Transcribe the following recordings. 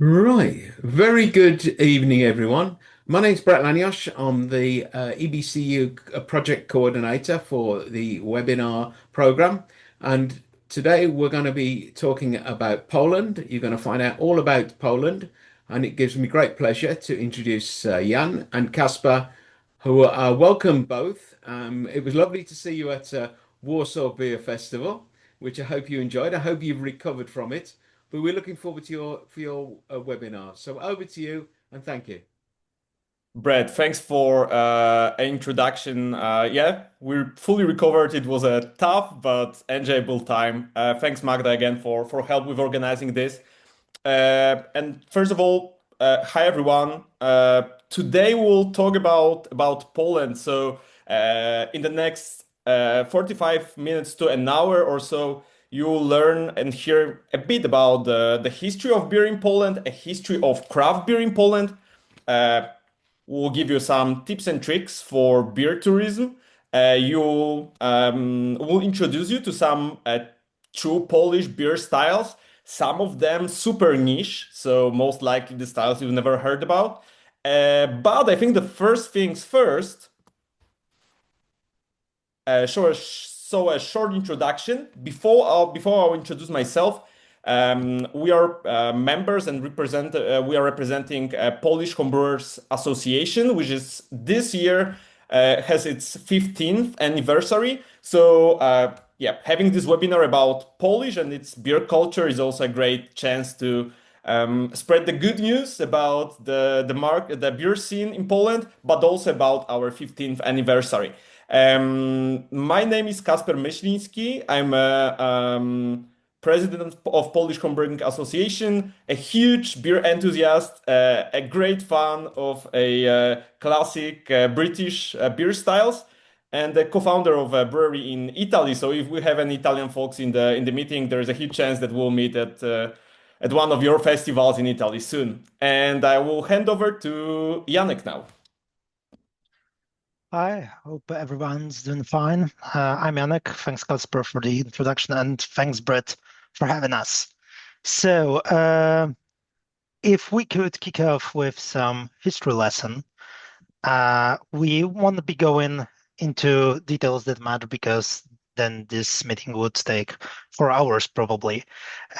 Right. Very good evening, everyone. My name's Brett Lanyosh. I'm the EBCU project coordinator for the webinar program. And today we're going to be talking about Poland. You're going to find out all about Poland. And it gives me great pleasure to introduce Jan and Kacper, who are welcome both. It was lovely to see you at Warsaw Beer Festival, which I hope you enjoyed. I hope you've recovered from it. But we're looking forward to your webinar. So over to you and thank you. Brad, thanks for an introduction. Yeah, we're fully recovered. It was a tough but enjoyable time. Thanks, Magda, again for help with organizing this. And first of all, hi everyone. Today we'll talk about Poland. So in the next 45 minutes to an hour or so, you will learn and hear a bit about the history of beer in Poland, a history of craft beer in Poland. Uh, We'll give you some tips and tricks for beer tourism. We'll introduce you to some true Polish beer styles. Some of them super niche, so most likely the styles you've never heard about. But I think the first things first, so a short introduction. Before I'll introduce myself, we are members and we are representing Polish Homebrewers Association, which is this year has its 15th anniversary. So yeah, having this webinar about Polish and its beer culture is also a great chance to spread the good news about the beer scene in Poland, but also about our 15th anniversary. My name is Kacper Myśliński. I'm a president of Polish Homebrewing Association, a huge beer enthusiast, a great fan of a classic British beer styles, and the co-founder of a brewery in Italy. So if we have any Italian folks in the meeting, there is a huge chance that we'll meet at one of your festivals in Italy soon. And I will hand over to Janek now. Hi, hope everyone's doing fine. I'm Janek. Thanks, Kacper, for the introduction, and thanks, Brett, for having us. So, if we could kick off with some history lesson, we won't be going into details that matter because then this meeting would take 4 hours probably.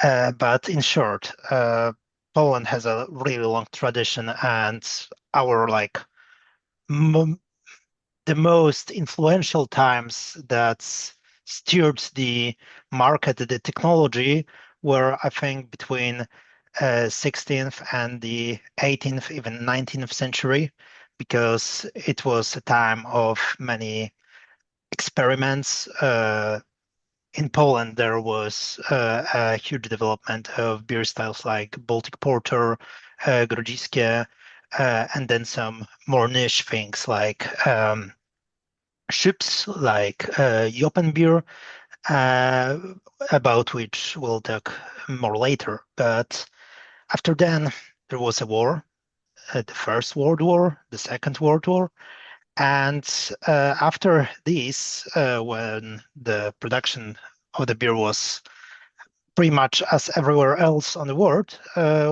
But in short, Poland has a really long tradition, and our the most influential times that steered the market, the technology, were, I think, between 16th and the 18th, even 19th century, because it was a time of many experiments. In Poland, there was a huge development of beer styles like Baltic Porter, Grodziskie, and then some more niche things like ships, like beer, uh, about which we'll talk more later. But after then, there was a war, the First World War, the Second World War. And after this, when the production of the beer was pretty much as everywhere else on the world,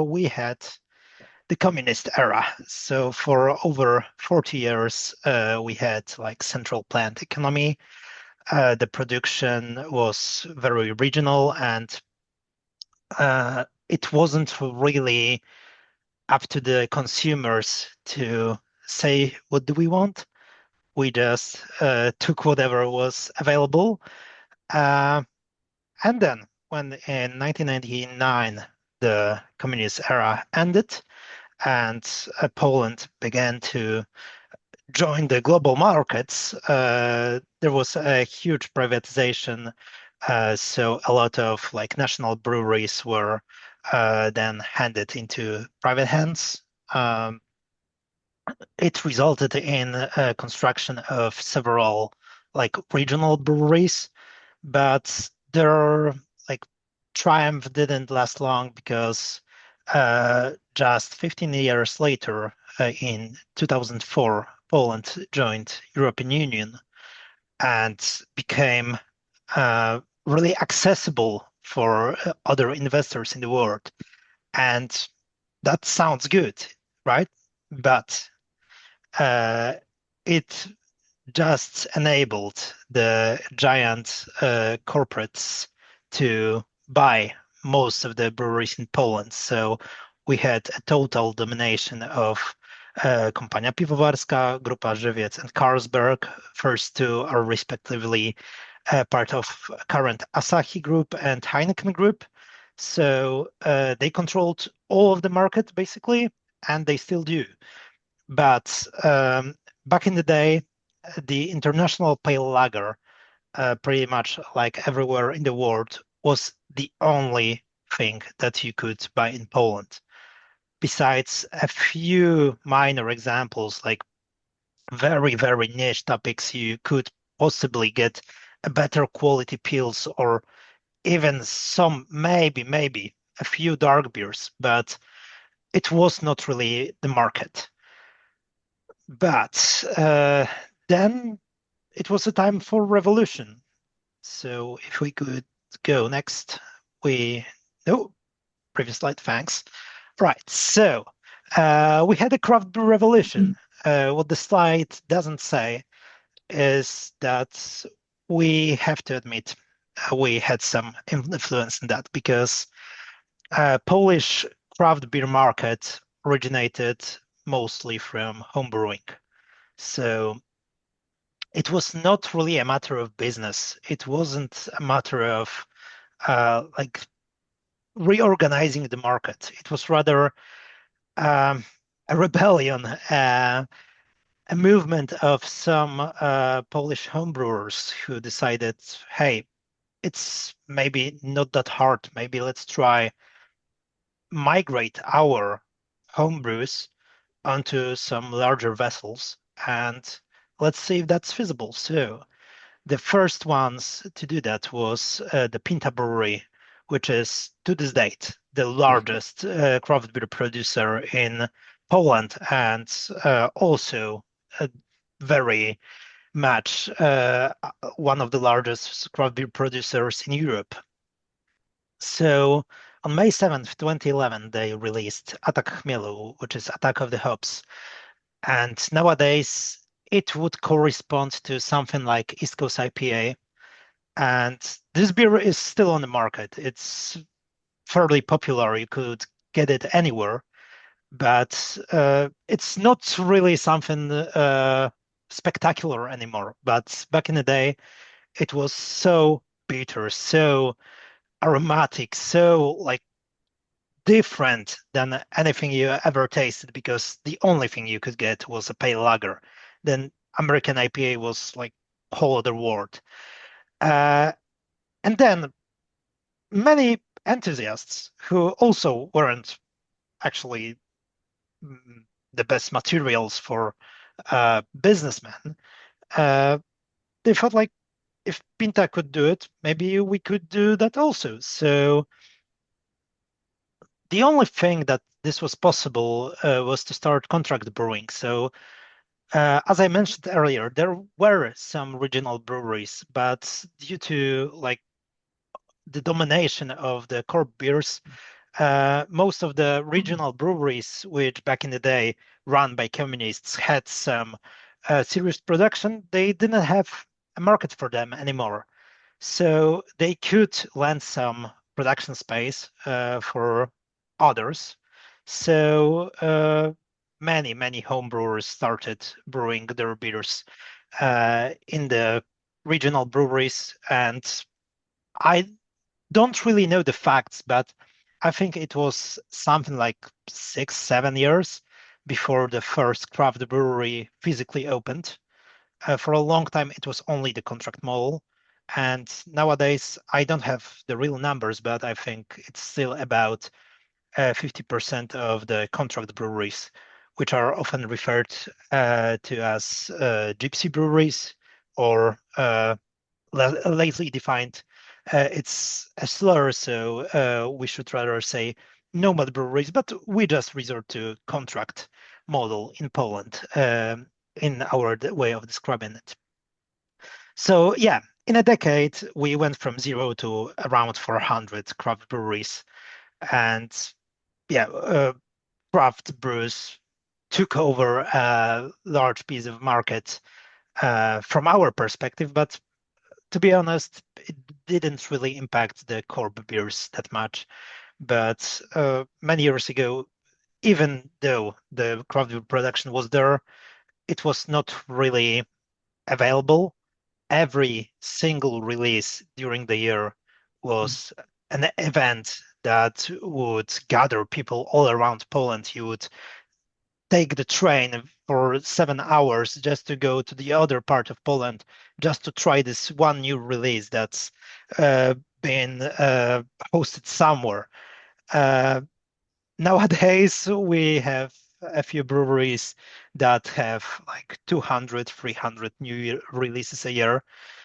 we had the communist era. So for over 40 years, we had like central plant economy. The production was very regional, and it wasn't really up to the consumers to say, what do we want? We just took whatever was available. Uh, and then when in 1999, the communist era ended, and Poland began to join the global markets, there was a huge privatization. So a lot of like national breweries were then handed into private hands. It resulted in construction of several like regional breweries, but their like triumph didn't last long because just 15 years later, in 2004, Poland joined European Union and became really accessible for other investors in the world. And that sounds good, right? But it just enabled the giant corporates to buy most of the breweries in Poland. So we had a total domination of Kompania Piwowarska, Grupa Żywiec, and Carlsberg. First two are respectively part of current Asahi Group and Heineken Group. So they controlled all of the market basically, and they still do. But back in the day, the international pale lager, pretty much like everywhere in the world, was the only thing that you could buy in Poland. Besides a few minor examples, like very, very niche topics, you could possibly get a better quality pills or even some, maybe a few dark beers, but it was not really the market. But then it was a time for revolution. So if we could go next, no, previous slide, thanks. Right, so we had a craft beer revolution. What the slide doesn't say is that we have to admit we had some influence in that, because Polish craft beer market originated mostly from homebrewing. So it was not really a matter of business. It wasn't a matter of like reorganizing the market. It was rather a rebellion, a movement of some Polish homebrewers who decided, hey, it's maybe not that hard. Maybe let's try migrate our homebrews onto some larger vessels, and let's see if that's feasible. So the first ones to do that was the Pinta Brewery, which is to this date the largest craft beer producer in Poland, and also very much one of the largest craft beer producers in Europe. So on May 7th, 2011, they released Atak Chmielu, which is Attack of the Hops. And nowadays, it would correspond to something like East Coast IPA. And this beer is still on the market. It's fairly popular. You could get it anywhere, but it's not really something spectacular anymore. But back in the day, it was so bitter, so aromatic, so like different than anything you ever tasted, because the only thing you could get was a pale lager. Then American IPA was like a whole other world. And then many enthusiasts who also weren't actually the best materials for businessmen, they felt like if Pinta could do it, maybe we could do that also. So the only thing that this was possible was to start contract brewing. So as I mentioned earlier, there were some regional breweries, but due to like the domination of the core beers, most of the regional breweries, which back in the day run by communists, had some serious production. They didn't have a market for them anymore. So they could lend some production space for others. So many home brewers started brewing their beers in the regional breweries. And I don't really know the facts, but I think it was something like 6-7 years before the first craft brewery physically opened. For a long time, it was only the contract model. And nowadays, I don't have the real numbers, but I think it's still about 50% of the contract breweries, which are often referred to as gypsy breweries, or lately defined, it's a slur, so we should rather say nomad breweries, but we just resort to contract model in Poland in our way of describing it. So yeah, in a decade, we went from 0 to around 400 craft breweries. And yeah, craft brews took over a large piece of market from our perspective, but to be honest, it didn't really impact the core beers that much. But many years ago, even though the craft beer production was there, it was not really available. Every single release during the year was an event that would gather people all around Poland. You would take the train for 7 hours just to go to the other part of Poland, just to try this one new release that's been hosted somewhere. Nowadays, we have a few breweries that have like 200, 300 new releases a year.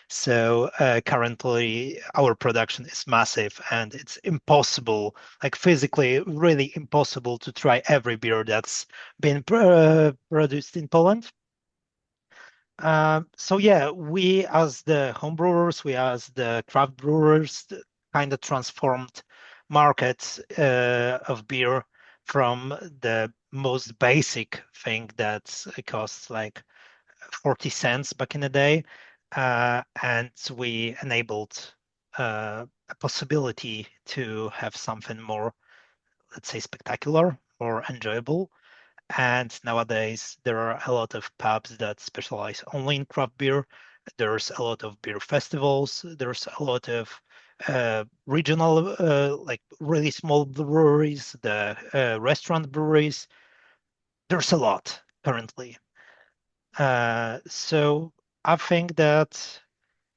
So currently, our production is massive, and it's impossible, like physically, really impossible to try every beer that's been produced in Poland. So yeah, we as the homebrewers, we as the craft brewers, kind of transformed markets of beer from the most basic thing that costs like 40 cents back in the day, and we enabled a possibility to have something more, let's say, spectacular or enjoyable. And nowadays, there are a lot of pubs that specialize only in craft beer. There's a lot of beer festivals. There's a lot of regional, like really small breweries, the restaurant breweries. There's a lot currently. So I think that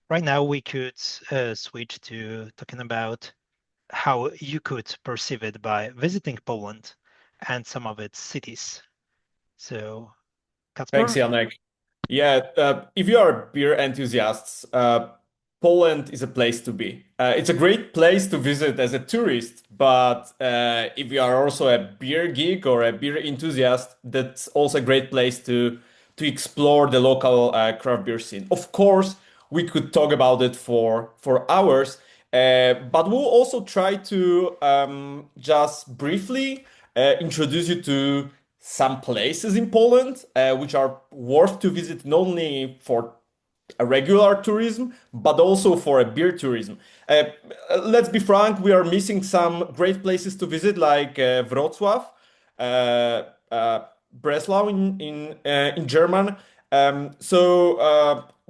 right now we could switch to talking about how you could perceive it by visiting Poland and some of its cities. So, Thanks, Kacper? Janek. Yeah, if you are beer enthusiasts, Poland is a place to be. It's a great place to visit as a tourist, but if you are also a beer geek or a beer enthusiast, that's also a great place to explore the local craft beer scene. Of course, we could talk about it for hours, but we'll also try to just briefly introduce you to some places in Poland which are worth to visit not only for a regular tourism, but also for a beer tourism. Let's be frank, we are missing some great places to visit, like Wrocław, uh, uh, Breslau in German.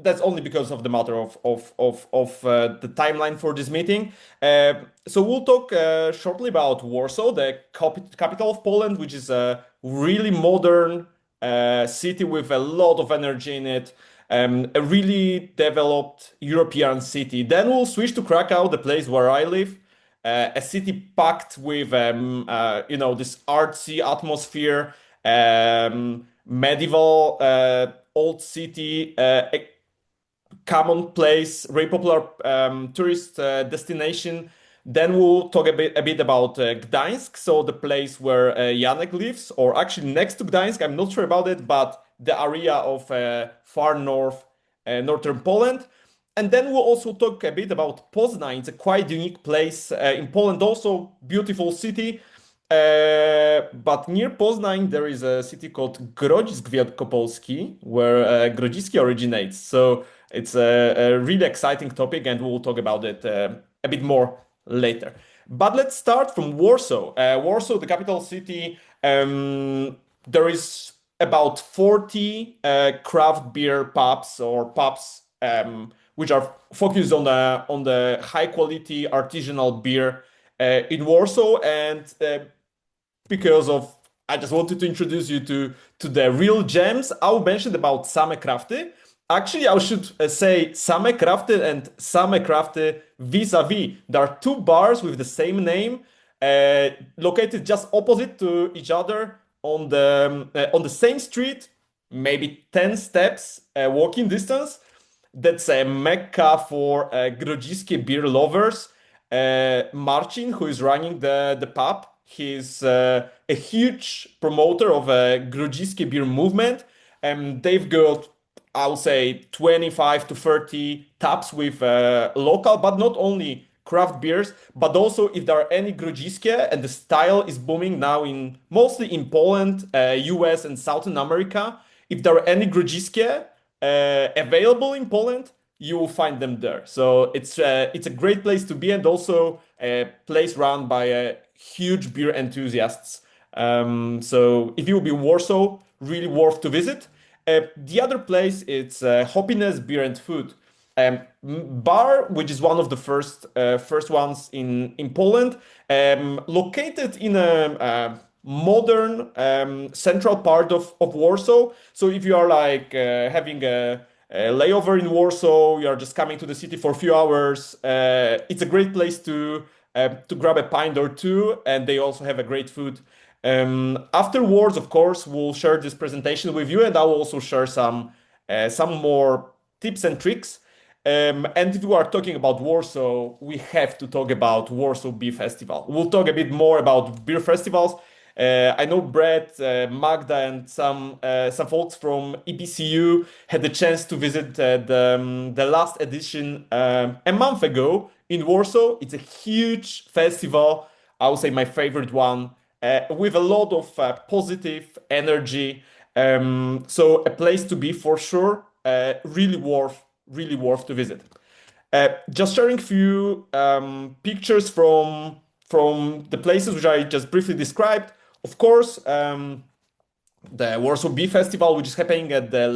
That's only because of the matter of the timeline for this meeting. So we'll talk shortly about Warsaw, the capital of Poland, which is a really modern city with a lot of energy in it. A really developed European city. Then we'll switch to Krakow, the place where I live, a city packed with this artsy atmosphere, medieval old city, a common place, very popular tourist destination. Then we'll talk a bit about Gdańsk, so the place where Janek lives, or actually next to Gdańsk. I'm not sure about it, but the area of far north, northern Poland. And then we'll also talk a bit about Poznań. It's a quite unique place in Poland, also beautiful city. But near Poznań, there is a city called Grodzisk Wielkopolski, where Grodziskie originates. So it's a really exciting topic, and we'll talk about it a bit more later. But let's start from Warsaw. Warsaw, the capital city, there is about 40 craft beer pubs or pubs which are focused on the high quality artisanal beer in Warsaw. And because of I just wanted to introduce you to the real gems. I mentioned about Same Crafty. Actually, I should say Same Crafty and Same Crafty vis-a-vis. There are two bars with the same name, located just opposite to each other on the same street, maybe 10 steps walking distance. That's a mecca for Grodziskie beer lovers. Marcin, who is running the pub, he's a huge promoter of a Grodziskie beer movement. And they've got, I would say, 25 to 30 taps with local, but not only craft beers, but also if there are any Grodziskie, and the style is booming now mostly in Poland, US, and Southern America. If there are any Grodziskie available in Poland, you will find them there. So it's a great place to be, and also a place run by huge beer enthusiasts. So if you will be in Warsaw, really worth to visit. The other place, it's Happiness Beer and Food. Bar, which is one of the first ones in Poland, located in a modern central part of Warsaw. So if you are like having a layover in Warsaw, you are just coming to the city for a few hours, it's a great place to grab a pint or two, and they also have a great food. Afterwards, of course, we'll share this presentation with you, and I will also share some more tips and tricks. And if we are talking about Warsaw, we have to talk about Warsaw Beer Festival. We'll talk a bit more about beer festivals. I know Brett, Magda, and some folks from EBCU had the chance to visit the last edition a month ago in Warsaw. It's a huge festival. I would say my favorite one, with a lot of positive energy. So a place to be for sure. Really worth to visit. Just sharing a few pictures from the places which I just briefly described. Of course, the Warsaw Beer Festival, which is happening at the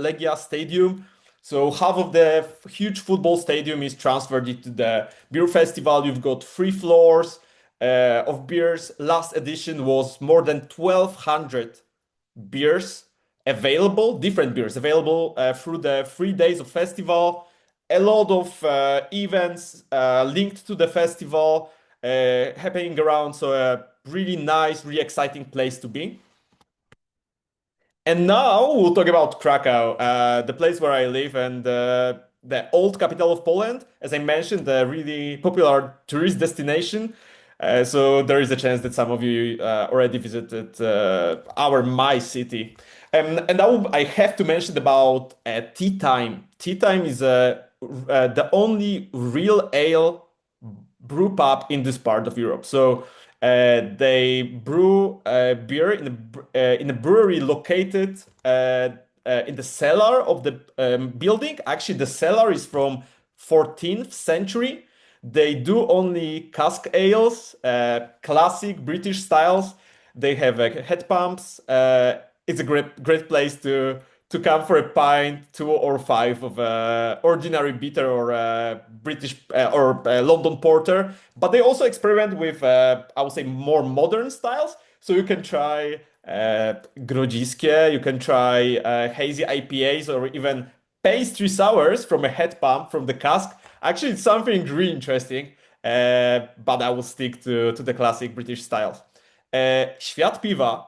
Legia Stadium. So half of the huge football stadium is transferred into the beer festival. You've got 3 floors of beers. Last edition was more than 1,200 beers available, different beers available through the 3 days of festival. A lot of events linked to the festival happening around. So a really nice, really exciting place to be. And now we'll talk about Krakow, the place where I live, and the old capital of Poland. As I mentioned, a really popular tourist destination. So there is a chance that some of you already visited my city. And I have to mention about Tea Time. Tea Time is the only real ale brew pub in this part of Europe. So they brew beer in a brewery located in the cellar of the building. Actually, the cellar is from 14th century. They do only cask ales, classic British styles. They have head pumps. It's a great place to come for a pint, 2 or 5 of ordinary bitter or British or London porter. But they also experiment with, I would say, more modern styles. So you can try Grodziskie, you can try hazy IPAs, or even pastry sours from a head pump from the cask. Actually, it's something really interesting, but I will stick to the classic British styles. Świat Piwa,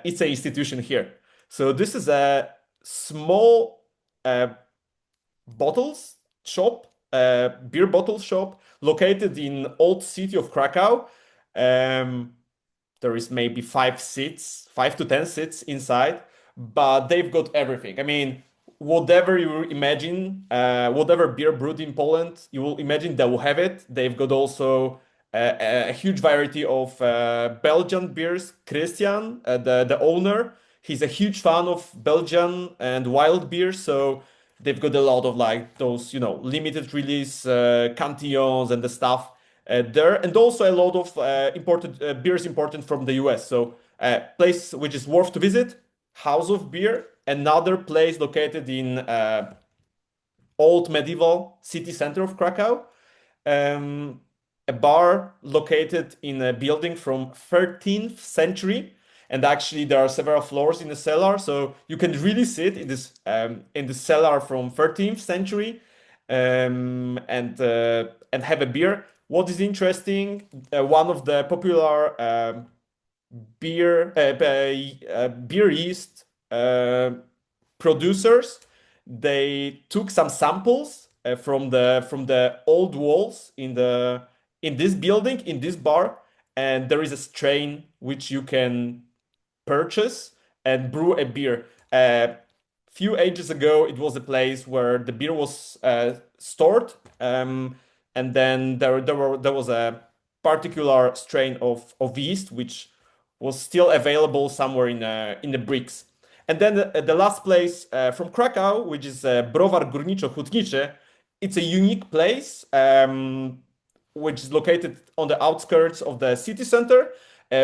it's an institution here. So this is a small bottles shop, beer bottle shop, located in old city of Krakow. There is maybe 5 to 10 seats inside, but they've got everything. I mean, whatever you imagine, whatever beer brewed in Poland, you will imagine they will have it. They've got also a huge variety of Belgian beers. Christian, the owner, he's a huge fan of Belgian and wild beers, so they've got a lot of like those, limited release Cantillons and the stuff there, and also a lot of imported beers imported from the US. So place which is worth to visit, House of Beer, another place located in old medieval city center of Krakow. A bar located in a building from 13th century, and actually there are several floors in the cellar, so you can really sit in the cellar from 13th century and have a beer. What is interesting, one of the popular beer yeast producers, they took some samples from the old walls in this building, in this bar, and there is a strain which you can purchase and brew a beer. Few ages ago, it was a place where the beer was stored. and then there was a particular strain of yeast which was still available somewhere in the bricks. And then the last place from Krakow, which is Browar Górniczo-Hutniczy, it's a unique place which is located on the outskirts of the city center.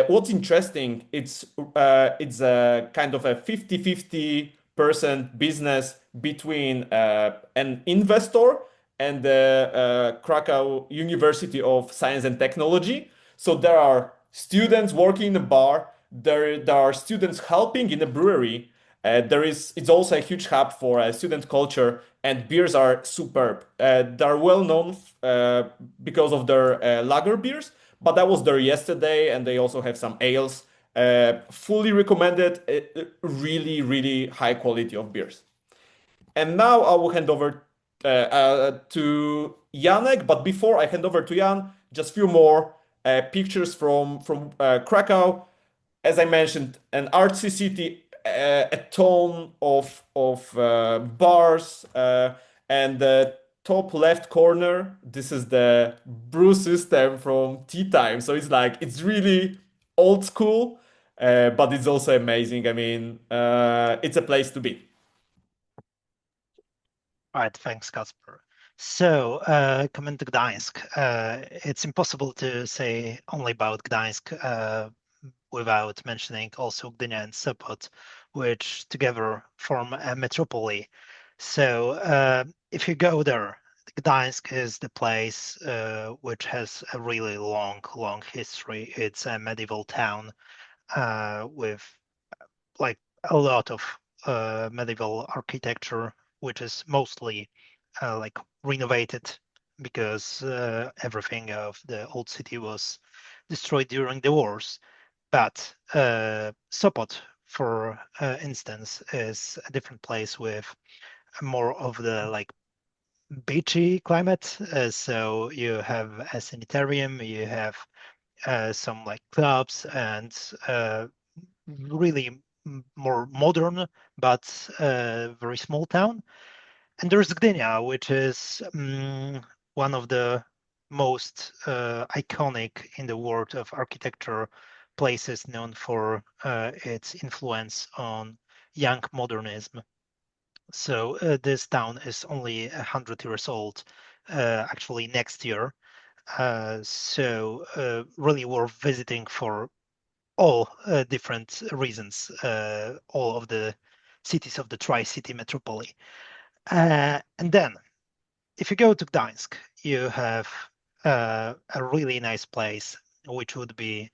What's interesting, it's a kind of a 50-50% business between an investor and the Krakow University of Science and Technology. So there are students working in the bar, there are students helping in the brewery. It's also a huge hub for student culture, and beers are superb. They're well known because of their lager beers, but I was there yesterday, and they also have some ales. Fully recommended. Really, really high quality of beers. And now I will hand over to Janek. But before I hand over to Jan, just few more pictures from Krakow. As I mentioned, an artsy city, a ton of bars, and the top left corner. This is the brew system from tea time. So it's really old school, but it's also amazing. I mean, it's a place to be. All right, thanks, Kacper. So, coming to Gdańsk, it's impossible to say only about Gdańsk without mentioning also Gdynia and Sopot, which together form a metropolis. So, if you go there, Gdańsk is the place which has a really long history. It's a medieval town with like a lot of medieval architecture, which is mostly like renovated because everything of the old city was destroyed during the wars. But Sopot, for instance, is a different place with more of the like beachy climate. So you have a sanitarium, you have some like clubs and really more modern, but very small town. And there's Gdynia, which is one of the most iconic in the world of architecture places, known for its influence on young modernism. So this town is only 100 years old, actually next year. So really worth visiting for all different reasons, all of the cities of the Tri-City Metropolis. And then, if you go to Gdańsk, you have a really nice place, which would be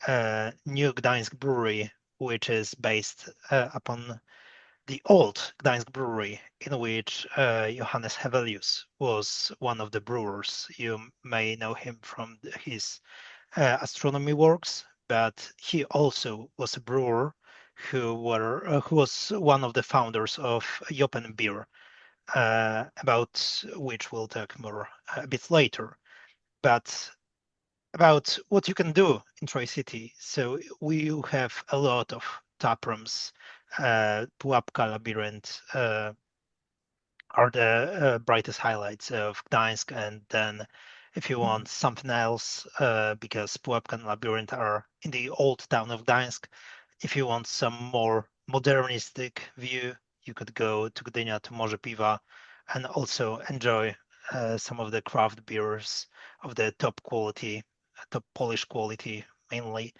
New Gdańsk Brewery, which is based upon the old Gdańsk Brewery, in which Johannes Hevelius was one of the brewers. You may know him from his astronomy works, but he also was a brewer who was one of the founders of Jopen Beer, about which we'll talk more a bit later. But about what you can do in Tri-City. So we have a lot of tap rooms. Pułapka, Labyrinth are the brightest highlights of Gdańsk. And then if you want something else, because Pułapka and Labyrinth are in the old town of Gdańsk, if you want some more modernistic view, you could go to Gdynia, to Morze Piwa, and also enjoy some of the craft beers of the top quality, top Polish quality mainly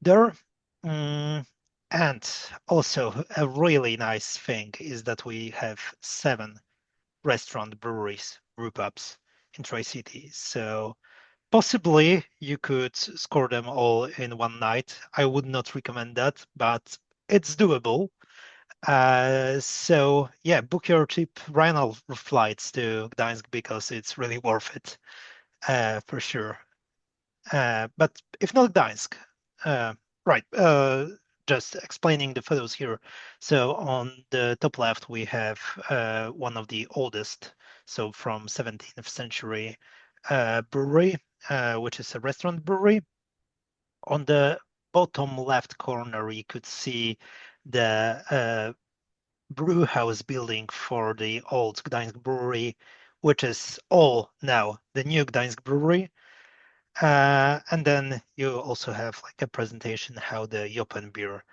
there. And also a really nice thing is that we have 7 restaurant breweries, brew pubs in Tri-City. So possibly you could score them all in one night. I would not recommend that, but it's doable. So yeah, book your cheap Ryanair flights to Gdańsk because it's really worth it, for sure. But if not Gdańsk, right, just explaining the photos here. So on the top left, we have one of the oldest, so from 17th century brewery, which is a restaurant brewery. On the bottom left corner, you could see the brew house building for the old Gdańsk brewery, which is all now the new Gdańsk brewery. And then you also have like a presentation how the open beer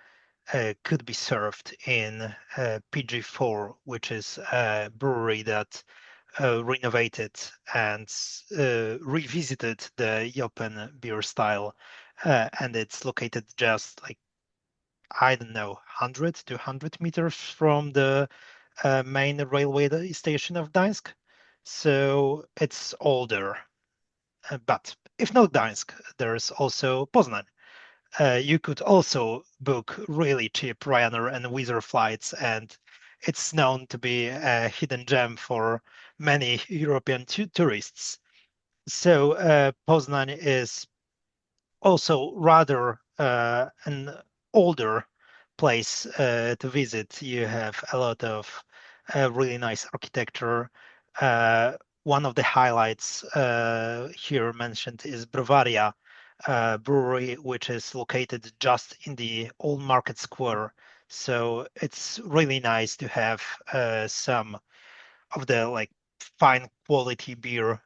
could be served in PG4, which is a brewery that renovated and revisited the open beer style, and it's located just like, I don't know, 100 to 100 meters from the main railway station of Gdańsk. So it's older. But if not Gdańsk, there's also Poznań. You could also book really cheap Ryanair and Wizz Air flights, and it's known to be a hidden gem for many European tourists. So Poznań is also rather an older place to visit. You have a lot of really nice architecture. One of the highlights here mentioned is Brewaria brewery, which is located just in the old market square. So it's really nice to have some of the like fine quality beer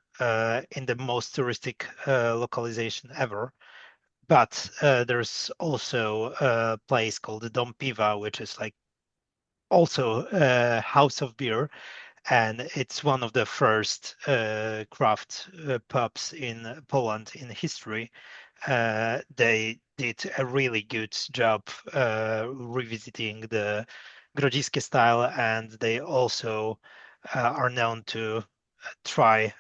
in the most touristic localization ever. But there's also a place called the Dom Piwa, which is like also a house of beer, and it's one of the first craft pubs in Poland in history. They did a really good job revisiting the Grodziskie style, and they also are known to try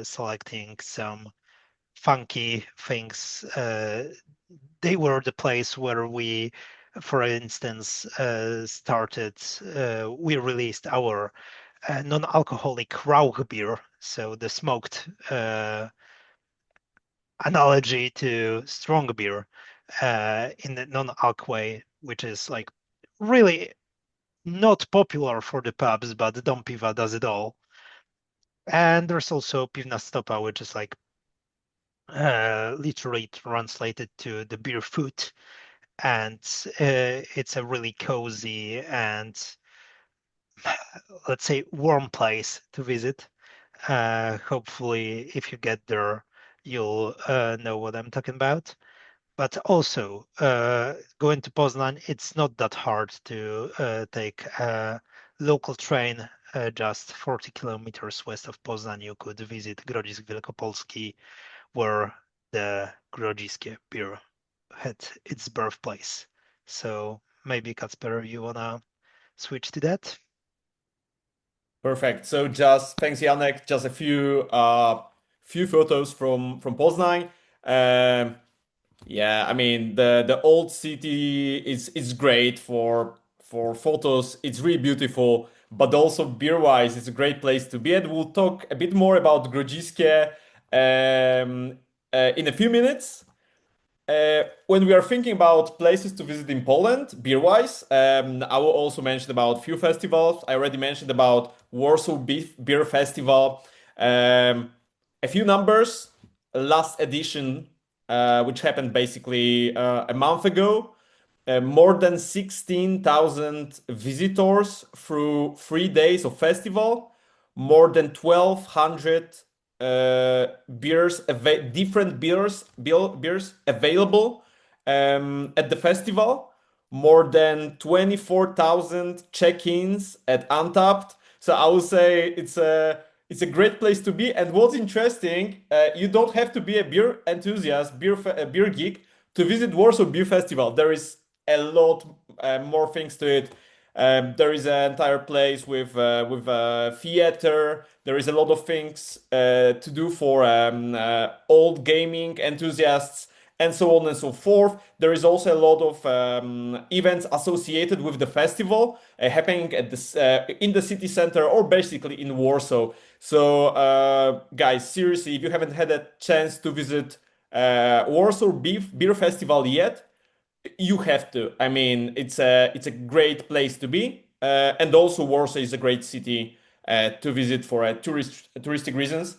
selecting some funky things. They were the place where we, for instance, we released our non-alcoholic Rauch beer, so the smoked analogy to strong beer in the non-alc way, which is like really not popular for the pubs, but the Dom Piwa does it all. And there's also Piwna Stopa, which is like literally translated to the beer foot, and it's a really cozy and, let's say, warm place to visit. Hopefully, if you get there, you'll know what I'm talking about. But also, going to Poznań, it's not that hard to take a local train. Just 40 kilometers west of Poznań, you could visit Grodzisk Wielkopolski, where the Grodziskie beer had its birthplace. So maybe, Kacper, you wanna switch to that? Perfect. So just thanks, Janek. Just a few photos from Poznań. Yeah, I mean the old city is great for photos. It's really beautiful, but also beer wise, it's a great place to be. And we'll talk a bit more about Grodziskie in a few minutes. When we are thinking about places to visit in Poland, beer-wise, I will also mention about a few festivals. I already mentioned about Warsaw Beer Festival. A few numbers. Last edition, which happened basically a month ago, more than 16,000 visitors through 3 days of festival, more than 1,200 different beers available at the festival, more than 24,000 check-ins at Untapped. So I would say it's a great place to be. And what's interesting, you don't have to be a beer enthusiast, beer geek to visit Warsaw Beer Festival. There is a lot more things to it. There is an entire place with theater. There is a lot of things to do for old gaming enthusiasts, and so on and so forth. There is also a lot of events associated with the festival happening at in the city center or basically in Warsaw. So, guys, seriously, if you haven't had a chance to visit Warsaw Beer Festival yet, you have to. I mean, it's a great place to be, and also Warsaw is a great city to visit for touristic reasons.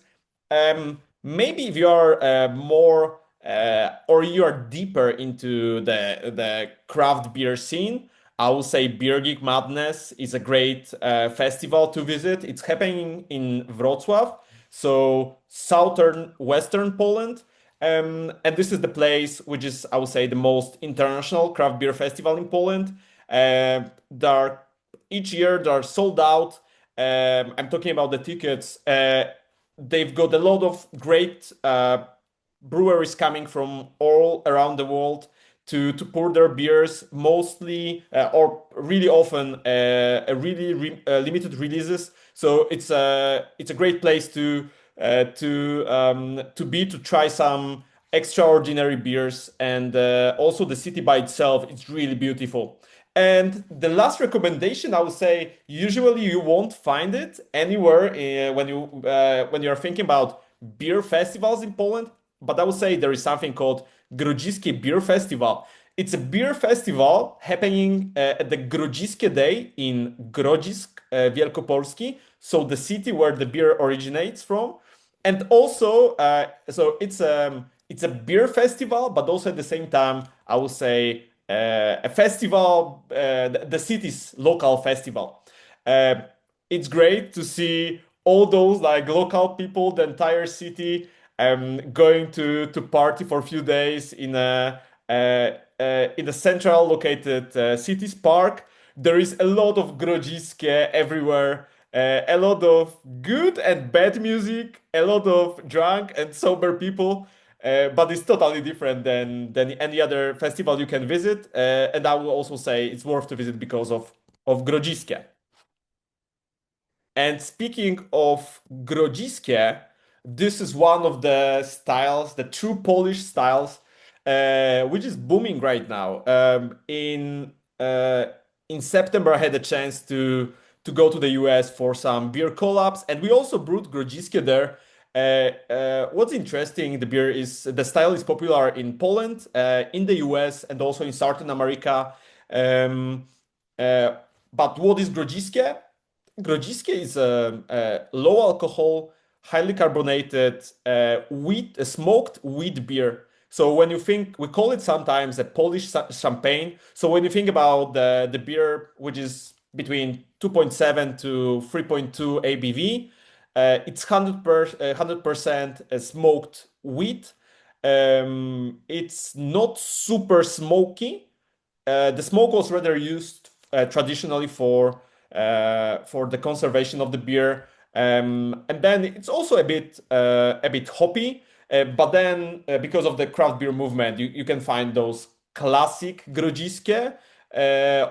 Maybe if you are more or you are deeper into the craft beer scene, I will say Beer Geek Madness is a great festival to visit. It's happening in Wrocław, so southern western Poland. And this is the place which is, I would say, the most international craft beer festival in Poland. There are, each year they are sold out. I'm talking about the tickets. They've got a lot of great breweries coming from all around the world to pour their beers, mostly or really often limited releases. So it's a great place to try some extraordinary beers, and also the city by itself, it's really beautiful. And the last recommendation, I would say, usually you won't find it anywhere when you're thinking about beer festivals in Poland. But I would say there is something called Grodziskie Beer Festival. It's a beer festival happening at the Grodziskie Day in Grodzisk, Wielkopolski, so the city where the beer originates from. And also, so it's a beer festival, but also at the same time, I would say a festival, the city's local festival. Uh, it's great to see all those like local people, the entire city, going to party for a few days in a central located city's park. There is a lot of Grodziskie everywhere, a lot of good and bad music, a lot of drunk and sober people. But it's totally different than any other festival you can visit. And I will also say it's worth to visit because of Grodziskie. And speaking of Grodziskie, this is one of the styles, the true Polish styles, which is booming right now. In September, I had a chance to go to the US for some beer collabs, and we also brewed Grodziskie there. What's interesting, the beer is the style is popular in Poland, in the US, and also in Southern America. Um, but what is Grodziskie? Grodziskie is a low alcohol, highly carbonated smoked wheat beer. So when you think, we call it sometimes a Polish champagne. So when you think about the beer, which is between 2.7 to 3.2 ABV, it's 100% smoked wheat. It's not super smoky. The smoke was rather used traditionally for the conservation of the beer, and then it's also a bit hoppy. But then because of the craft beer movement, you can find those classic Grodziskie,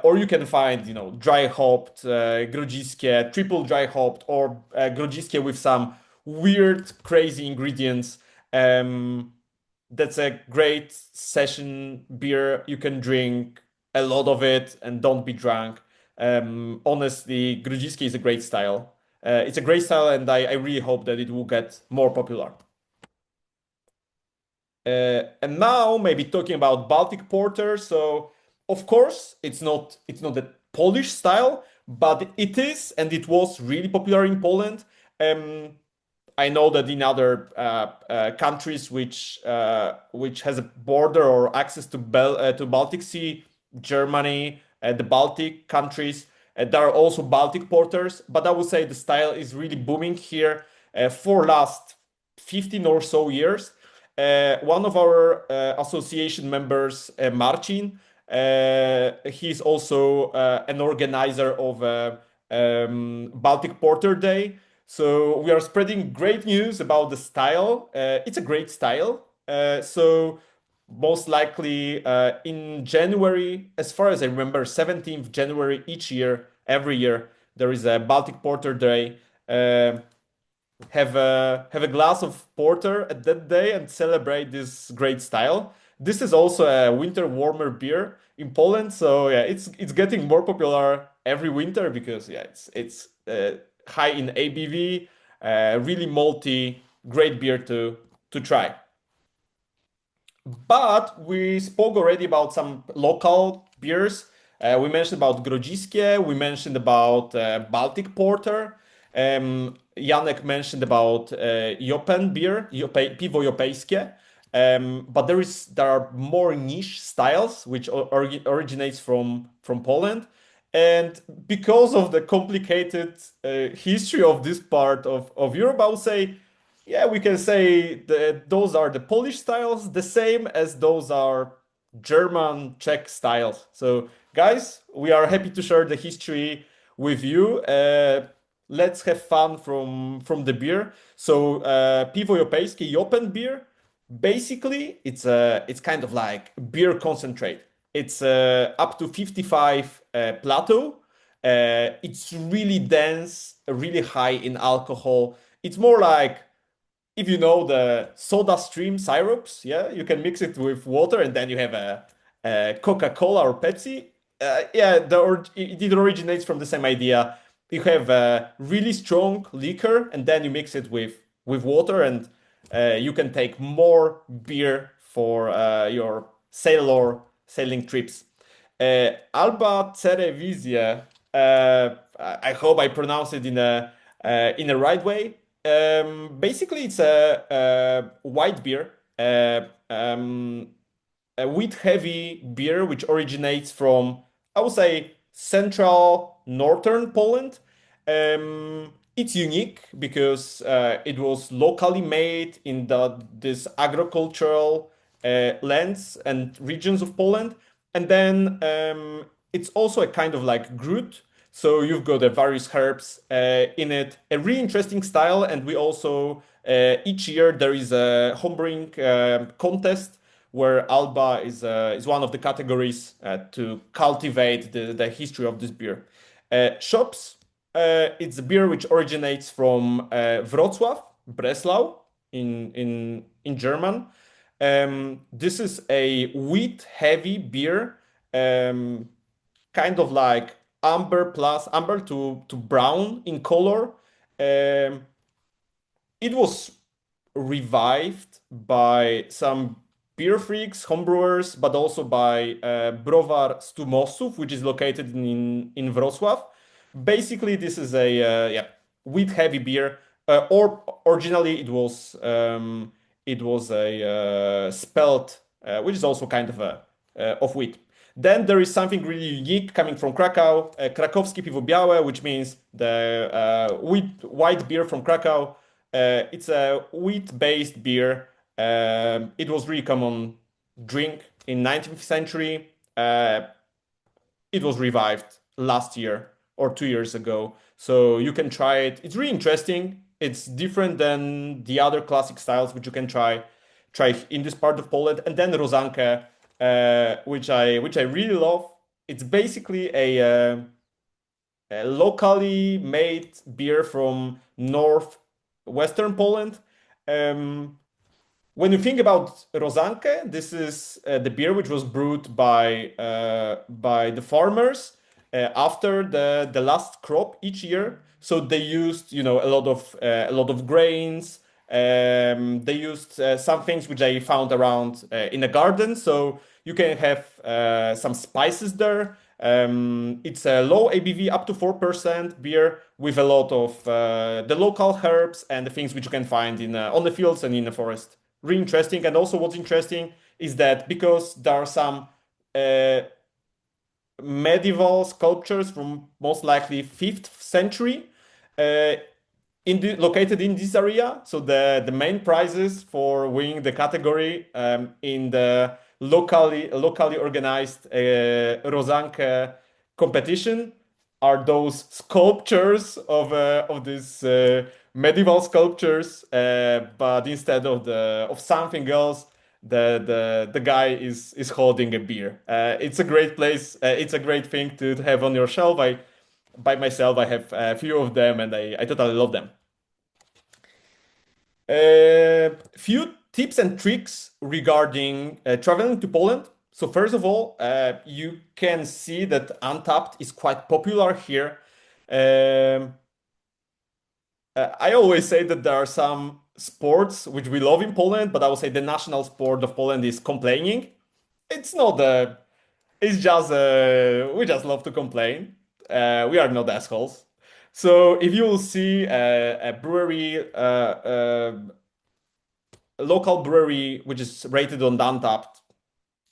or you can find dry hopped Grodziskie, triple dry hopped, or Grodziskie with some weird, crazy ingredients. That's a great session beer. You can drink a lot of it and don't be drunk. Honestly, Grodziskie is a great style. It's a great style, and I really hope that it will get more popular. And now maybe talking about Baltic Porter. So of course it's not a Polish style, but it is, and it was really popular in Poland. I know that in other countries which has a border or access to Baltic Sea, Germany, the Baltic countries, there are also Baltic porters. But I would say the style is really booming here for last 15 or so years. One of our association members, Marcin, he's also an organizer of Baltic Porter Day. So we are spreading great news about the style. It's a great style. So most likely in January, as far as I remember, 17th January every year, there is a Baltic Porter Day. Have a glass of porter at that day and celebrate this great style. This is also a winter warmer beer in Poland, so yeah, it's getting more popular every winter because yeah, it's high in ABV, really malty, great beer to try. But we spoke already about some local beers. We mentioned about Grodziskie, we mentioned about Baltic Porter. Janek mentioned about Jopen beer, Piwo Jopejskie. But there are more niche styles which originates from Poland. And because of the complicated history of this part of Europe, I would say, yeah, we can say that those are the Polish styles, the same as those are German, Czech styles. So, guys, we are happy to share the history with you. Let's have fun from the beer. So, piwo europejskie, Jopen beer. Basically, it's kind of like beer concentrate. It's up to 55 plateau. It's really dense, really high in alcohol. It's more like if you know the soda stream syrups, yeah, you can mix it with water and then you have a Coca-Cola or Pepsi. Yeah, it originates from the same idea. You have a really strong liquor and then you mix it with water and you can take more beer for your sail or sailing trips. Alba Cerevisia, I hope I pronounce it in a right way. Basically, it's a white beer, a wheat heavy beer which originates from, I would say, central northern Poland. It's unique because it was locally made in this agricultural lands and regions of Poland. And then it's also a kind of like grut. So you've got various herbs in it, a really interesting style. And we also, each year, there is a homebrewing contest where Alba is one of the categories to cultivate the history of this beer. Shops, it's a beer which originates from Wrocław, Breslau in German. This is a wheat heavy beer, kind of like amber to brown in color. It was revived by some beer freaks, homebrewers, but also by Browar Stumosów, which is located in Wrocław. Basically, this is a wheat heavy beer. Or originally it was a spelt, which is also kind of of wheat. Then there is something really unique coming from Krakow, Krakowskie Piwo Białe, which means the white beer from Krakow. It's a wheat-based beer. It was really common drink in 19th century. It was revived last year or 2 years ago, so you can try it. It's really interesting. It's different than the other classic styles which you can try in this part of Poland. And then Rozankę, which I really love. It's basically a locally made beer from northwestern Poland. When you think about Rozankę, this is the beer which was brewed by the farmers after the last crop each year. So they used, a lot of grains. They used some things which I found around in the garden. So you can have some spices there. It's a low ABV, up to 4% beer with a lot of the local herbs and the things which you can find on the fields and in the forest. Really interesting. And also what's interesting is that because there are some medieval sculptures from most likely 5th century located in this area. So the main prizes for winning the category in the locally organized Rozankę competition are those sculptures of these medieval sculptures, but instead of something else, the guy is holding a beer. It's a great place. It's a great thing to have on your shelf. By myself, I have a few of them, and I totally love them. Few tips and tricks regarding traveling to Poland. So first of all, you can see that Untapped is quite popular here. I always say that there are some sports which we love in Poland, but I would say the national sport of Poland is complaining. It's not it's just we just love to complain. We are not assholes. So if you will see a brewery local brewery which is rated on Untappd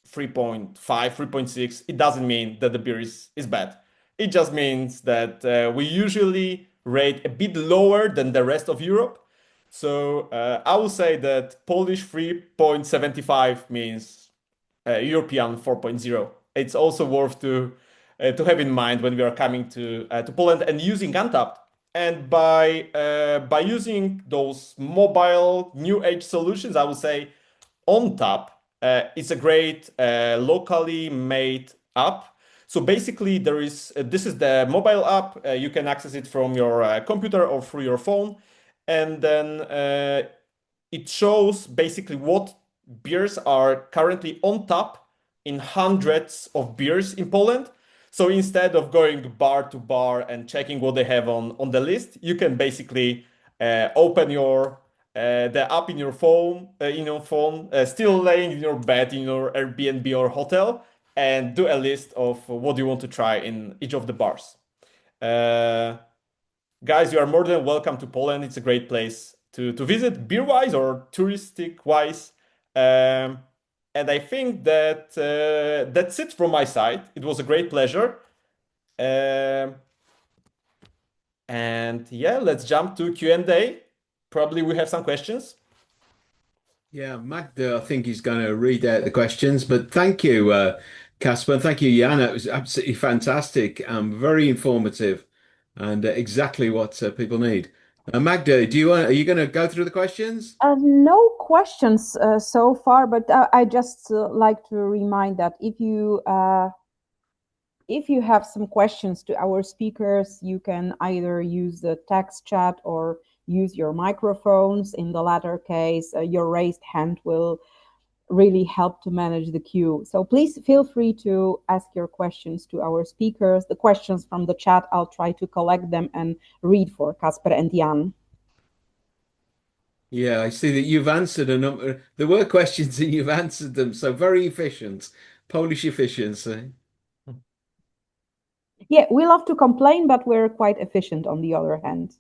3.5, 3.6, it doesn't mean that the beer is bad. It just means that we usually rate a bit lower than the rest of Europe. So I will say that Polish 3.75 means European 4.0. It's also worth to have in mind when we are coming to Poland and using Untappd. And by using those mobile new age solutions, I would say on tap it's a great locally made app. So basically, there is this is the mobile app. You can access it from your computer or through your phone, and then it shows basically what beers are currently on tap in hundreds of beers in Poland. So instead of going bar to bar and checking what they have on the list, you can basically open your the app in your phone, still laying in your bed in your Airbnb or hotel, and do a list of what you want to try in each of the bars. Uh, Guys, you are more than welcome to Poland. It's a great place to visit, beer-wise or touristic-wise. And I think that that's it from my side. It was a great pleasure. Um, and yeah, let's jump to Q&A. Probably we have some questions. Yeah, Magda, I think he's going to read out the questions, but thank you, Kacper, and thank you, Jan. It was absolutely fantastic, very informative, and exactly what people need. Magda, are you going to go through the questions? No questions so far, but I just like to remind that if you have some questions to our speakers, you can either use the text chat or use your microphones. In the latter case, your raised hand will really help to manage the queue. So please feel free to ask your questions to our speakers. The questions from the chat, I'll try to collect them and read for Kacper and Jan. Yeah, I see that you've answered a number. There were questions and you've answered them, so very efficient. Polish efficiency. Yeah, we love to complain, but we're quite efficient on the other hand.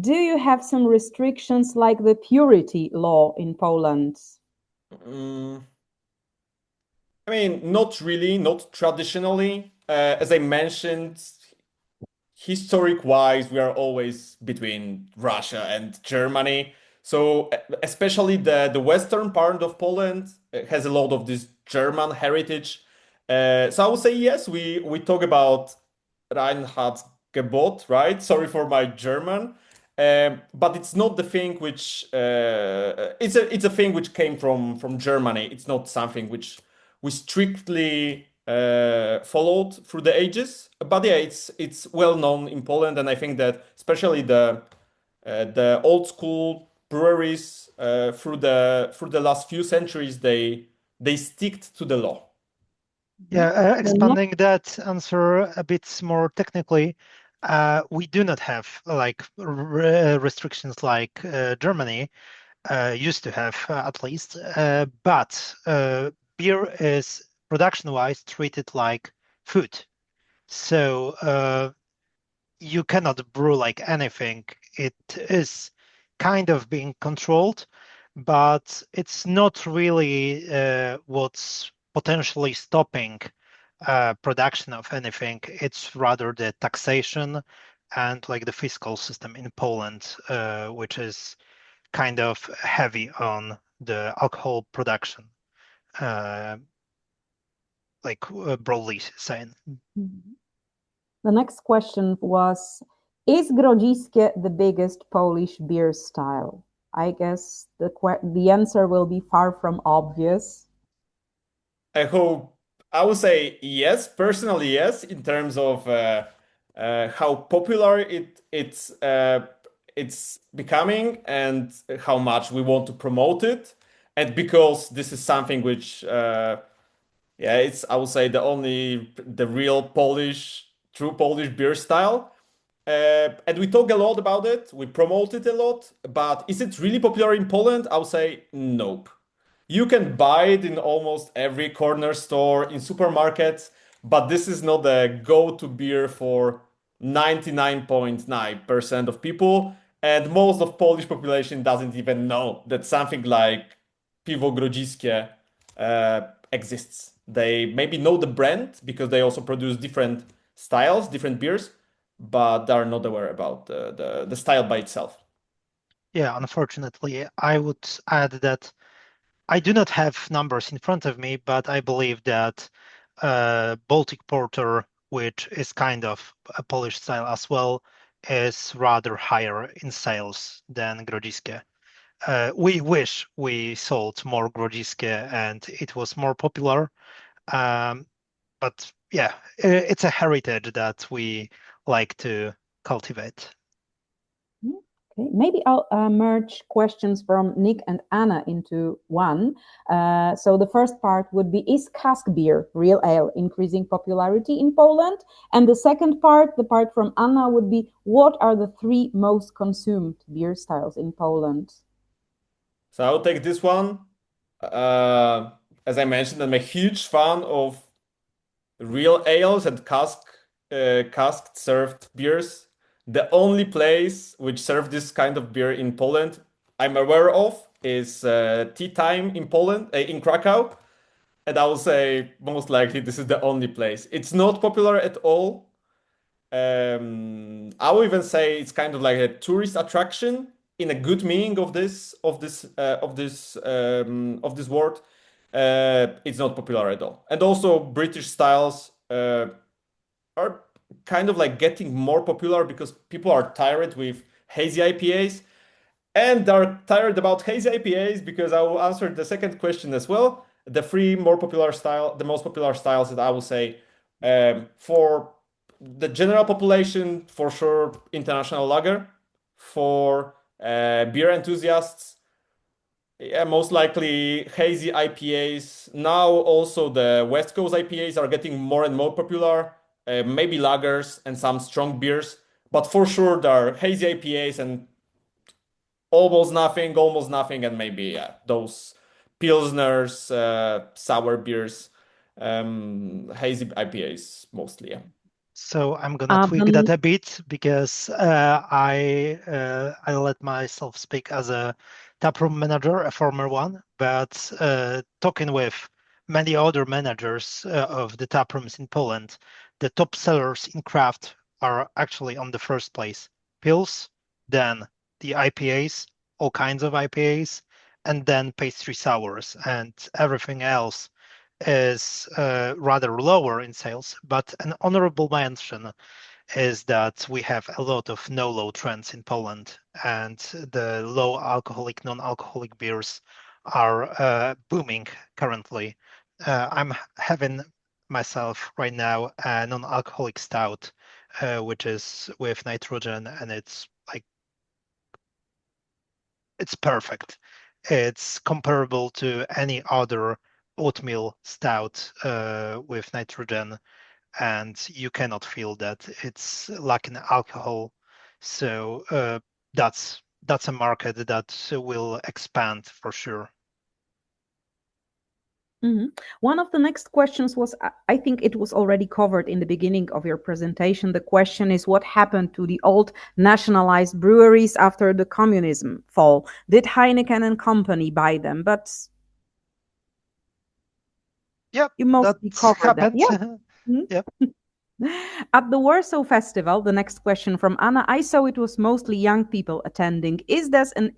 Do you have some restrictions like the purity law in Poland? I mean, not really, not traditionally. As I mentioned, historic-wise, we are always between Russia and Germany. So especially the western part of Poland has a lot of this German heritage. So I would say yes, we talk about Reinheitsgebot, right? Sorry for my German. But it's not the thing which it's a thing which came from Germany. It's not something which we strictly followed through the ages. But yeah, it's well known in Poland, and I think that especially the old school breweries through the last few centuries they stick to the law. Yeah, expanding that answer a bit more technically, we do not have like restrictions like Germany used to have at least, but beer is production-wise treated like food. So you cannot brew like anything. It is kind of being controlled, but it's not really what's potentially stopping production of anything. It's rather the taxation and like the fiscal system in Poland, which is kind of heavy on the alcohol production, broadly saying. The next question was, is Grodziskie the biggest Polish beer style? I guess the answer will be far from obvious. I would say yes, personally yes, in terms of how popular it's becoming and how much we want to promote it, and because this is something which yeah, it's I would say the real true Polish beer style. And we talk a lot about it, we promote it a lot, but is it really popular in Poland? I would say nope. You can buy it in almost every corner store, in supermarkets, but this is not the go-to beer for 99.9% of people, and most of Polish population doesn't even know that something like Piwo Grodziskie exists. They maybe know the brand because they also produce different styles, different beers, but they are not aware about the style by itself. Yeah, unfortunately, I would add that I do not have numbers in front of me, but I believe that Baltic Porter, which is kind of a Polish style as well, is rather higher in sales than Grodziskie. We wish we sold more Grodziskie and it was more popular. But yeah, it's a heritage that we like to cultivate. Okay, maybe I'll merge questions from Nick and Anna into one. So the first part would be, is cask beer, real ale, increasing popularity in Poland? And the second part, the part from Anna, would be, what are the 3 most consumed beer styles in Poland? So I'll take this one. As I mentioned, I'm a huge fan of real ales and cask served beers. The only place which serve this kind of beer in Poland I'm aware of is Tea Time in Poland, in Krakow. And I will say most likely this is the only place. It's not popular at all. I will even say it's kind of like a tourist attraction in a good meaning of this word. It's not popular at all. And also British styles are kind of like getting more popular because people are tired with hazy IPAs, and they're tired about hazy IPAs because I will answer the second question as well. The most popular styles that I will say for the general population, for sure, international lager. For beer enthusiasts, yeah, most likely hazy IPAs. Now also the West Coast IPAs are getting more and more popular. Maybe lagers and some strong beers, but for sure there are hazy IPAs and almost nothing, and maybe those pilsners, sour beers, hazy IPAs mostly. Yeah. So I'm gonna tweak that a bit because I let myself speak as a taproom manager, a former one, but talking with many other managers of the taprooms in Poland, the top sellers in craft are actually on the first place. Pils, then the IPAs, all kinds of IPAs, and then pastry sours, and everything else is rather lower in sales, but an honorable mention is that we have a lot of no-low trends in Poland, and the low alcoholic, non-alcoholic beers are booming currently. I'm having myself right now a non-alcoholic stout, which is with nitrogen, and it's perfect. It's comparable to any other oatmeal stout with nitrogen, and you cannot feel that it's lacking alcohol. So that's a market that will expand for sure. One of the next questions was, I think it was already covered in the beginning of your presentation. The question is, what happened to the old nationalized breweries after the communism fall? Did Heineken and company buy them? But Yep, you mostly covered that. happened. Yeah. Yep. At the Warsaw Festival, the next question from Anna, I saw it was mostly young people attending. Is this an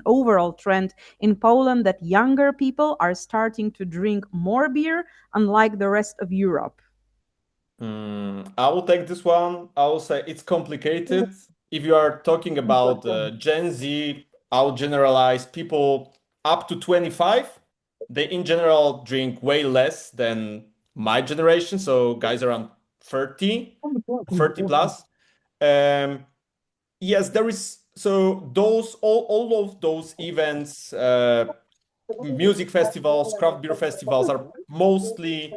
overall trend in Poland that younger people are starting to drink more beer, unlike the rest of Europe? I will take this one. I will say it's complicated. If you are talking about Gen Z, I'll generalize people up to 25. They in general drink way less than my generation. So guys around 30 plus. Yes, there is. So those all of those events, music festivals, craft beer festivals are mostly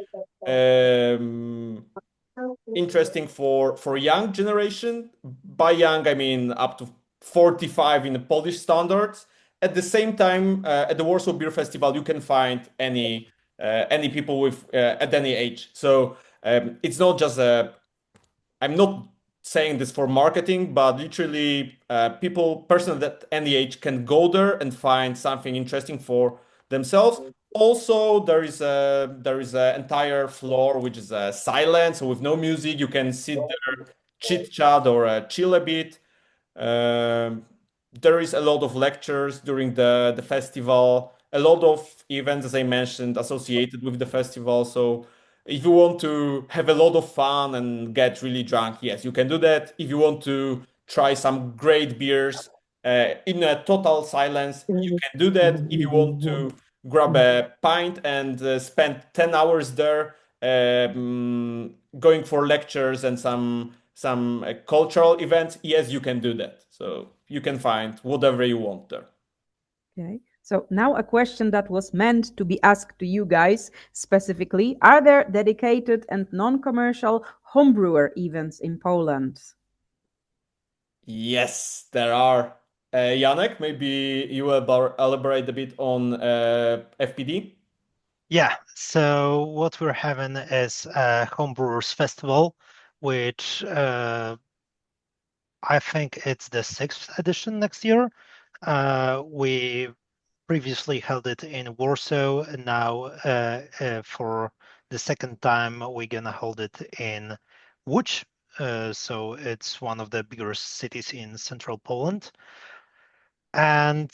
interesting for young generation. By young, I mean up to 45 in the Polish standards. At the same time, at the Warsaw Beer Festival, you can find any people with at any age. So it's not just a. I'm not saying this for marketing, but literally person at any age can go there and find something interesting for themselves. Also, there is a entire floor which is silent, so with no music, you can sit there, chit chat or chill a bit. Um, there is a lot of lectures during the festival, a lot of events, as I mentioned, associated with the festival. So if you want to have a lot of fun and get really drunk, yes, you can do that. If you want to try some great beers in a total silence, you can do that. If you want to grab a pint and spend 10 hours there going for lectures and some cultural events, yes, you can do that. So you can find whatever you want there. Okay. So now a question that was meant to be asked to you guys specifically. Are there dedicated and non-commercial homebrewer events in Poland? Yes, there are. Janek, maybe you will elaborate a bit on FPD. Yeah, so what we're having is a Homebrewers Festival, which I think it's the 6th edition next year. We previously held it in Warsaw, and now for the second time we're gonna hold it in Łódź. So it's one of the bigger cities in central Poland. And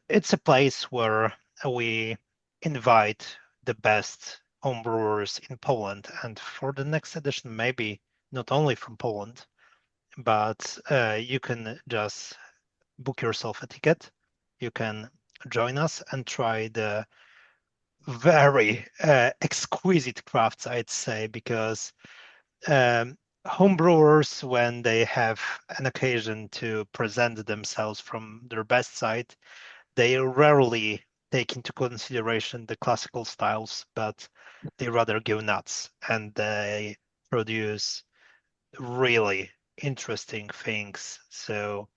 it's a place where we invite the best homebrewers in Poland. And for the next edition, maybe not only from Poland, but you can just book yourself a ticket. You can join us and try the very exquisite crafts, I'd say, because homebrewers, when they have an occasion to present themselves from their best side, they rarely take into consideration the classical styles, but they rather go nuts and they produce really interesting things. So,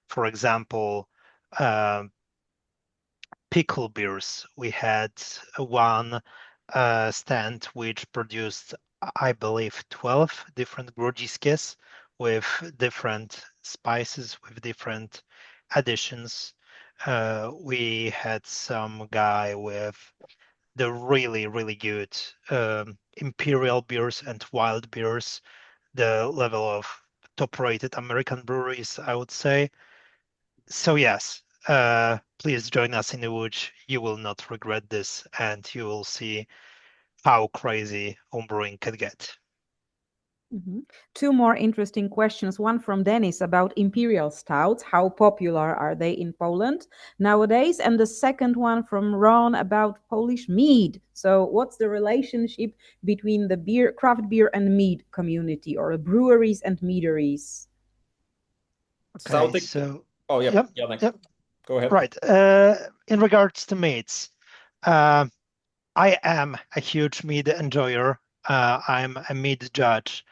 for example, pickle beers. We had one stand which produced, I believe, 12 different Grodziskies with different spices, with different additions. We had some guy with the really, really good imperial beers and wild beers, the level of top-rated American breweries, I would say. So yes, please join us in the Łódź. You will not regret this, and you will see how crazy homebrewing can get. Mhm. Two more interesting questions. One from Dennis about imperial stouts. How popular are they in Poland nowadays? And the second one from Ron about Polish mead. So, what's the relationship between the beer, craft beer, and mead community, or breweries and meaderies? Okay, Sautek. so Oh, yeah, yep, Janek, yep, go ahead. right. In regards to meads, I am a huge mead enjoyer. I'm a mead judge,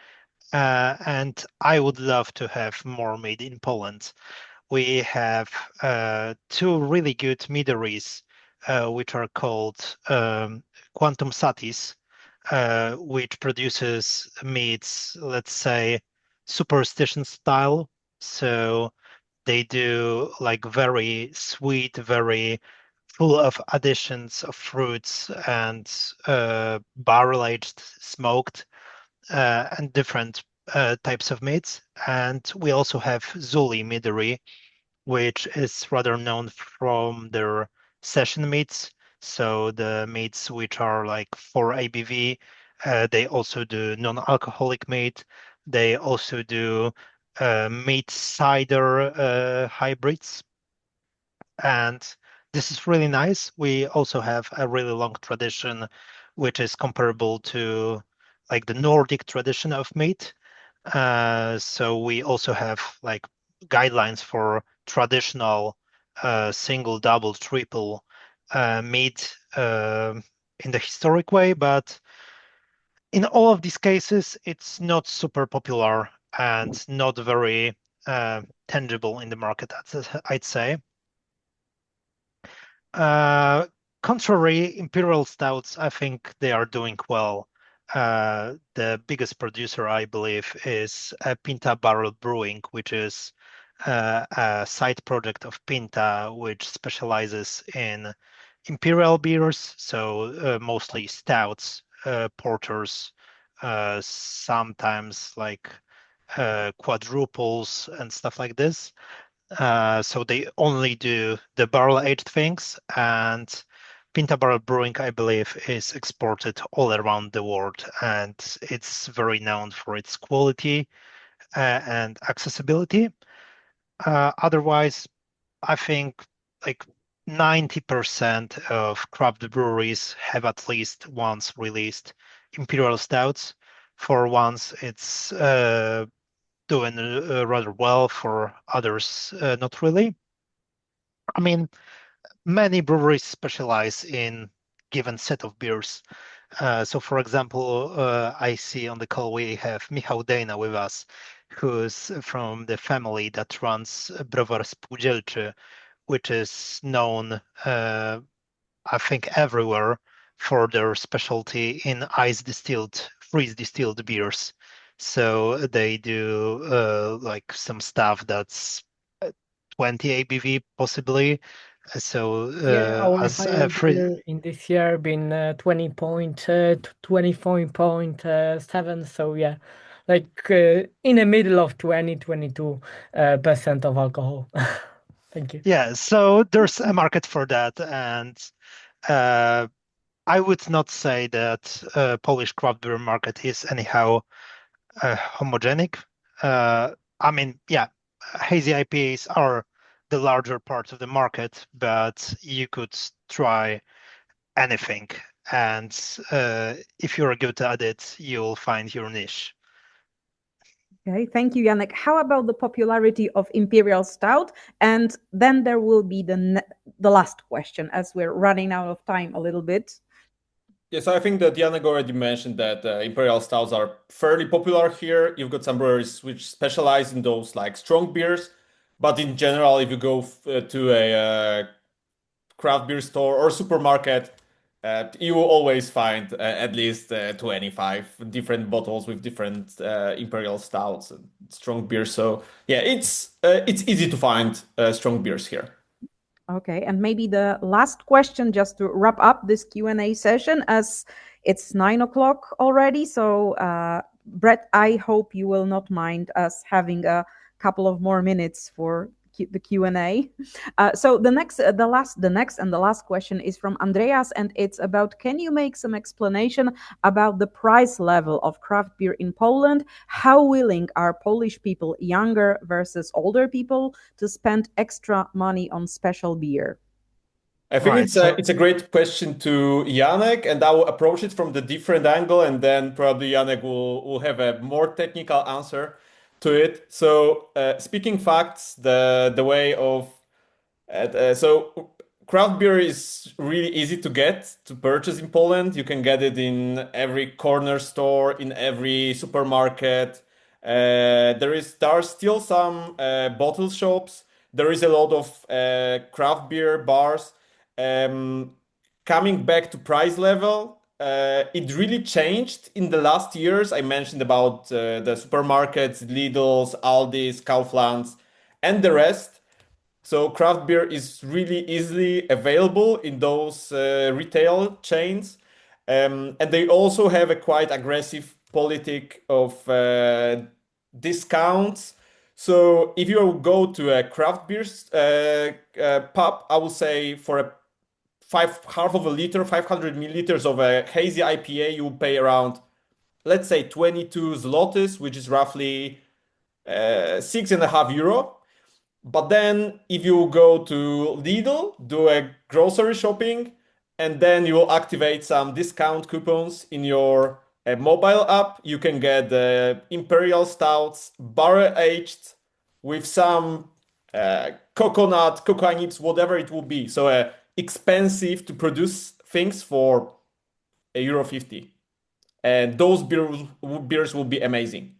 and I would love to have more mead in Poland. We have two really good meaderies, which are called Quantum Satis, which produces meads, let's say, superstition style. So they do like very sweet, very full of additions of fruits and barrel aged, smoked, and different types of meats. And we also have Zuli meadery, which is rather known from their session meats. So the meats which are like for ABV, they also do non-alcoholic meat. They also do meat cider hybrids, and this is really nice. We also have a really long tradition, which is comparable to like the Nordic tradition of meat. So we also have like guidelines for traditional single, double, triple meat in the historic way, but in all of these cases, it's not super popular and not very tangible in the market, I'd say. Contrary, imperial stouts, I think they are doing well. The biggest producer, I believe, is Pinta Barrel Brewing, which is a side project of Pinta, which specializes in imperial beers, so mostly stouts, porters, sometimes like quadruples and stuff like this. So they only do the barrel-aged things, and Pinta Barrel Brewing, I believe, is exported all around the world, and it's very known for its quality and accessibility. Otherwise, I think like 90% of craft breweries have at least once released imperial stouts. For once, it's doing rather well. For others, not really. I mean, many breweries specialize in given set of beers. So, for example, I see on the call we have Michał Dejna with us, who's from the family that runs Browar Spółdzielczy, which is known, I think, everywhere for their specialty in freeze distilled beers. So they do like some stuff that's 20 ABV possibly. So Our as highest beer in this year been 24.7. So yeah, like in the middle of 22% of alcohol. Thank you. Yeah, so there's a market for that, and I would not say that Polish craft beer market is anyhow homogenic. I mean, yeah, hazy IPAs are the larger part of the market, but you could try anything, and if you're good at it, you'll find your niche. Okay, thank you, Janek. How about the popularity of Imperial Stout? And then there will be the last question, as we're running out of time a little bit. Yes, I think that Janek already mentioned that Imperial Stouts are fairly popular here. You've got some breweries which specialize in those like strong beers, but in general, if you go to a craft beer store or supermarket, you will always find at least 25 different bottles with different Imperial Stouts and strong beers. So yeah, it's easy to find strong beers here. Okay, and maybe the last question, just to wrap up this Q&A session, as it's 9 o'clock already. So, Brett, I hope you will not mind us having a couple of more minutes for the Q&A. So the next and the last question is from Andreas, and it's about, can you make some explanation about the price level of craft beer in Poland? How willing are Polish people, younger versus older people, to spend extra money on special beer? I think Right, it's a great question to Janek, and I will approach it from the different angle, and then probably Janek will have a more technical answer to it. So speaking facts, the way of so craft beer is really easy to get to purchase in Poland. You can get it in every corner store, in every supermarket. There are still some bottle shops. There is a lot of craft beer bars. Coming back to price level, it really changed in the last years. I mentioned about the supermarkets, Lidl's, Aldi's, Kaufland's, and the rest. So craft beer is really easily available in those retail chains. And they also have a quite aggressive politic of discounts. So if you go to a craft beer pub, I would say for a half of a liter, 500 milliliters of a hazy IPA, you will pay around, let's say, 22 zlotys, which is roughly €6.5. But then if you go to Lidl, do a grocery shopping, and then you will activate some discount coupons in your mobile app, you can get Imperial Stouts, barrel aged with some cocoa nibs, whatever it will be. So expensive to produce things for €1.50. And those beers will be amazing.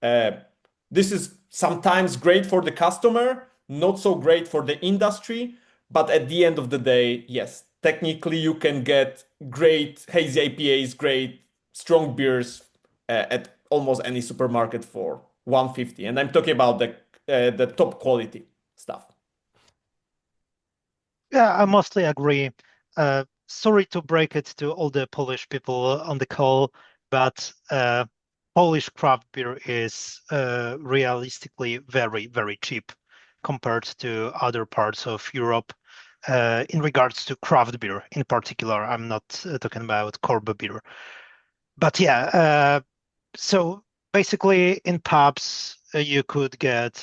This is sometimes great for the customer, not so great for the industry. But at the end of the day, yes, technically you can get great hazy IPAs, great strong beers at almost any supermarket for 150, and I'm talking about the top quality stuff. Yeah, I mostly agree. Sorry to break it to all the Polish people on the call, but Polish craft beer is realistically very, very cheap compared to other parts of Europe. In regards to craft beer in particular, I'm not talking about Korba beer. But yeah, so basically in pubs, you could get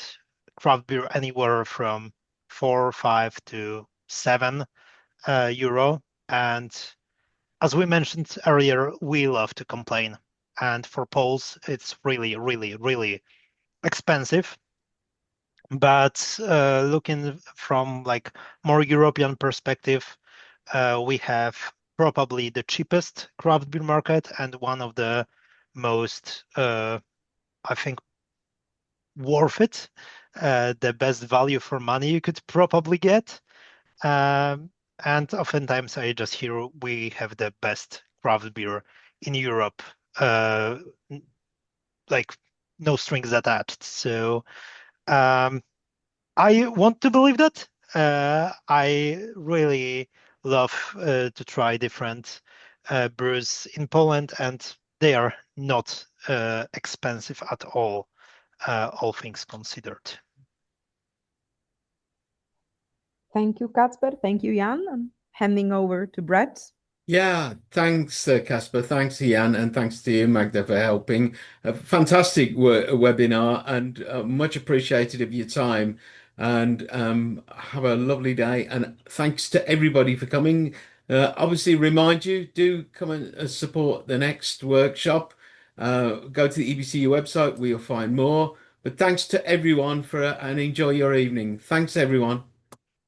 craft beer anywhere from 4, 5 to 7 euro. And as we mentioned earlier, we love to complain. And for Poles, it's really, really, really expensive. But looking from like more European perspective, we have probably the cheapest craft beer market and one of the most, I think, worth it, the best value for money you could probably get. And oftentimes I just hear we have the best craft beer in Europe, like no strings attached. So I want to believe that. I really love to try different brews in Poland, and they are not expensive at all things considered. Thank you, Kacper. Thank you, Jan. I'm handing over to Brett. Yeah, thanks, Kacper. Thanks, Jan, and thanks to you, Magda, for helping. A fantastic webinar, and much appreciated of your time. And have a lovely day. And thanks to everybody for coming. Obviously, remind you, do come and support the next workshop. Go to the EBCU website where you'll find more. But thanks to everyone and enjoy your evening. Thanks, everyone.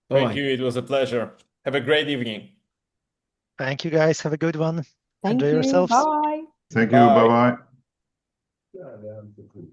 Thank you. It was a pleasure. Have a great evening. Thank you, guys. Have a good one. Thank Enjoy you. yourselves. Bye. Thank you. Bye-bye. Bye.